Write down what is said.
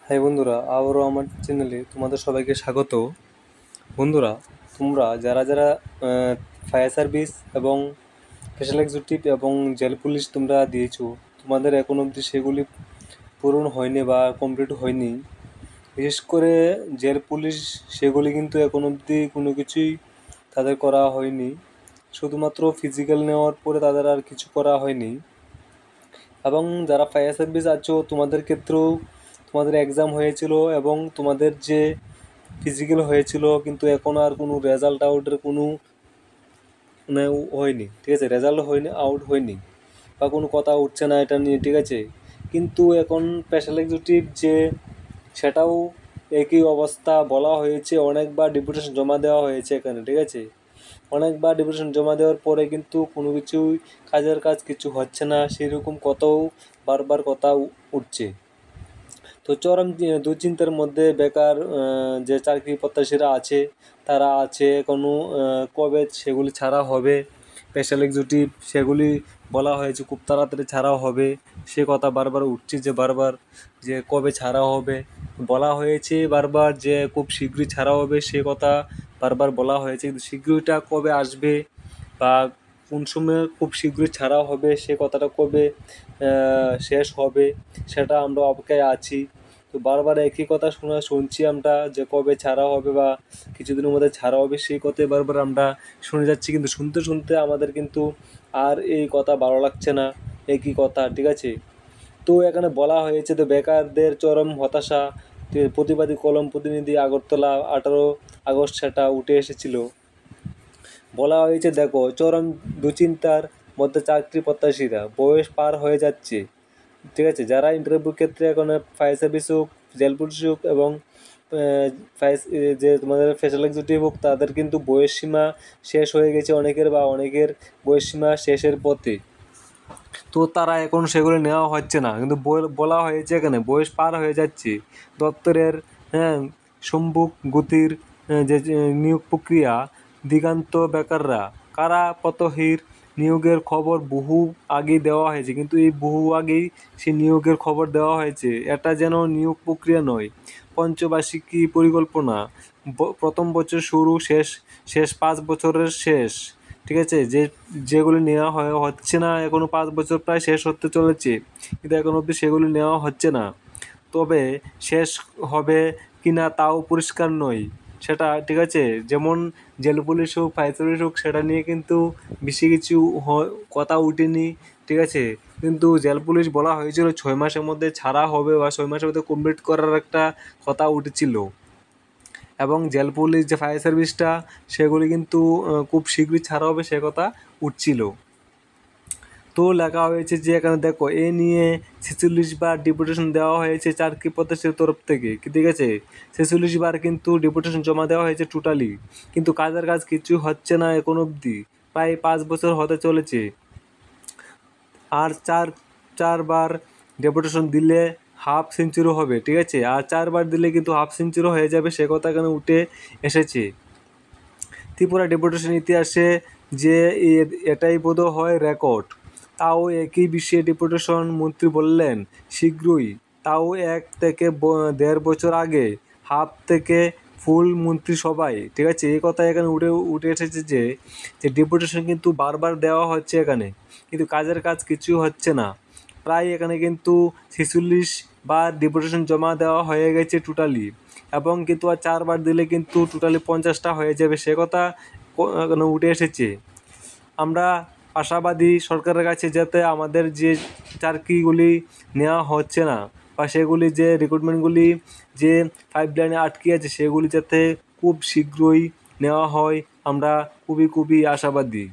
High বন্ধুরা, আবারও আমার চ্যানেলে তোমাদের সবাইকে স্বাগত। বন্ধুরা, তোমরা যারা যারা ফায়ার সার্ভিস এবং স্পেশাল এক্সিকিউটিভ এবং জেল পুলিশ তোমরা দিয়েছো, তোমাদের এখন অবধি সেগুলি পূরণ হয়নি বা কমপ্লিট হয়নি। বিশেষ করে জেল পুলিশ সেগুলি কিন্তু এখন অবধি কোনো কিছুই তাদের করা হয়নি। শুধুমাত্র ফিজিক্যাল নেওয়ার পরে তাদের আর কিছু করা হয়নি। এবং যারা ফায়ার সার্ভিস আছো, তোমাদের ক্ষেত্রেও তোমাদের এক্সাম হয়েছিল এবং তোমাদের যে ফিজিক্যাল হয়েছিল, কিন্তু এখন আর কোনো রেজাল্ট আউটের কোনো মানে হয়নি, ঠিক আছে, রেজাল্ট হয়নি, আউট হয়নি বা কোনো কথা উঠছে না এটা নিয়ে, ঠিক আছে। কিন্তু এখন স্পেশাল এক্সিকিউটিভ যে সেটাও একই অবস্থা বলা হয়েছে, অনেকবার ডেপুটেশন জমা দেওয়া হয়েছে এখানে, ঠিক আছে। অনেকবার ডেপুটেশন জমা দেওয়ার পরে কিন্তু কোনো কিছুই কাজের কাজ কিছু হচ্ছে না, সেরকম কথাও বারবার কথা উঠছে। তো চরম দুশ্চিন্তার মধ্যে বেকার যে চাকরি প্রত্যাশীরা আছে তারা আছে। কোনো কবে সেগুলি ছাড়া হবে, স্পেশাল এক্সিকিউটিভ সেগুলি বলা হয়েছে খুব তাড়াতাড়ি ছাড়া হবে, সে কথা বারবার উঠছে যে বারবার যে কবে ছাড়া হবে। বলা হয়েছে বারবার যে খুব শীঘ্রই ছাড়া হবে, সে কথা বারবার বলা হয়েছে, কিন্তু শীঘ্রইটা কবে আসবে বা কোন সময় খুব শীঘ্রই ছাড়া হবে, সে কথাটা কবে শেষ হবে সেটা আমরা অপেক্ষায় আছি। তো বারবার একই কথা শুনছি আমরা যে কবে ছাড়া হবে বা কিছুদিনের মধ্যে ছাড়া হবে, সেই কথাই বারবার আমরা শুনে যাচ্ছি, কিন্তু শুনতে শুনতে আমাদের কিন্তু আর এই কথা ভালো লাগছে না, একই কথা, ঠিক আছে। তো এখানে বলা হয়েছে তো বেকারদের চরম হতাশা, প্রতিবাদী কলম প্রতিনিধি আগরতলা 18 আগস্ট সেটা উঠে এসেছিল। বলা হয়েছে দেখো, চরম দুশ্চিন্তার মধ্যে চাকরি প্রত্যাশীরা, বয়স পার হয়ে যাচ্ছে, ঠিক আছে, যারা ইন্টারভিউ ক্ষেত্রে এখন ফায়ার সার্ভিস হোক, জেল পুলিশ হোক এবং যে তোমাদের স্পেশাল এক্সিকিউটিভ হোক, তাদের কিন্তু বয়স সীমা শেষ হয়ে গেছে অনেকের, বা অনেকের বয়স সীমা শেষের পথে। তো তারা এখন সেগুলো নেওয়া হচ্ছে না, কিন্তু বলা হয়েছে এখানে বয়স পার হয়ে যাচ্ছে। দপ্তরের হ্যাঁ সম্মুখ গতির যে নিয়োগ প্রক্রিয়া, দিগান্ত বেকাররা কারা পতহির নিয়োগের খবর বহু আগেই দেওয়া হয়েছে, কিন্তু এই বহু আগেই সেই নিয়োগের খবর দেওয়া হয়েছে। এটা যেন নিয়োগ প্রক্রিয়া নয়, পঞ্চবার্ষিকী পরিকল্পনা, প্রথম বছর শুরু, শেষ শেষ 5 বছরের শেষ, ঠিক আছে। যেগুলি নেওয়া হচ্ছে না, এখনও 5 বছর প্রায় শেষ হতে চলেছে, কিন্তু এখন অবধি সেগুলি নেওয়া হচ্ছে না। তবে শেষ হবে কি না তাও পরিষ্কার নয় সেটা, ঠিক আছে। যেমন জেল পুলিশ হোক, ফায়ার সার্ভিস হোক, সেটা নিয়ে কিন্তু বেশি কিছু কথা উঠেনি, ঠিক আছে। কিন্তু জেল পুলিশ বলা হয়েছিল 6 মাসের মধ্যে ছাড়া হবে বা 6 মাসের মধ্যে কমপ্লিট করার একটা কথা উঠেছিল। এবং জেল পুলিশ যে ফায়ার সার্ভিসটা, সেগুলি কিন্তু খুব শীঘ্রই ছাড়া হবে সে কথা উঠছিল। তো লেখা হয়েছে যে এখানে দেখো, এ নিয়ে 46 বার ডেপুটেশন দেওয়া হয়েছে চাকরি প্রত্যাশীর তরফ থেকে, ঠিক আছে। 46 বার কিন্তু ডেপুটেশন জমা দেওয়া হয়েছে টোটালি, কিন্তু কাজের কাজ কিছু হচ্ছে না এখন অবধি, প্রায় 5 বছর হতে চলেছে। আর চারবার ডেপুটেশন দিলে হাফ সেঞ্চুরি হবে, ঠিক আছে, আর 4বার দিলে কিন্তু হাফ সেঞ্চুরি হয়ে যাবে, সে কথা এখানে উঠে এসেছে। ত্রিপুরা ডেপুটেশন ইতিহাসে যে এটাই বোধ হয় রেকর্ড। তাও একই বিষয়ে ডেপুটেশন মন্ত্রী বললেন শীঘ্রই, তাও 1 থেকে 1.5 বছর আগে, হাফ থেকে ফুল মন্ত্রিসভায়, ঠিক আছে। এই কথা এখানে উঠে এসেছে যে ডেপুটেশন কিন্তু বারবার দেওয়া হচ্ছে এখানে, কিন্তু কাজের কাজ কিছু হচ্ছে না। প্রায় এখানে কিন্তু 46 বার ডেপুটেশন জমা দেওয়া হয়ে গেছে টোটালি, এবং কিন্তু আর 4বার দিলে কিন্তু টোটালি 50টা হয়ে যাবে, সে কথা এখানে উঠে এসেছে। আমরা আশাবাদী সরকারের কাছে, যাতে আমাদের যে চাকরিগুলি নেওয়া হচ্ছে না বা সেগুলি যে রিক্রুটমেন্টগুলি যে পাইপলাইনে আটকে আছে, সেগুলি যাতে খুব শীঘ্রই নেওয়া হয়, আমরা খুবই আশাবাদী।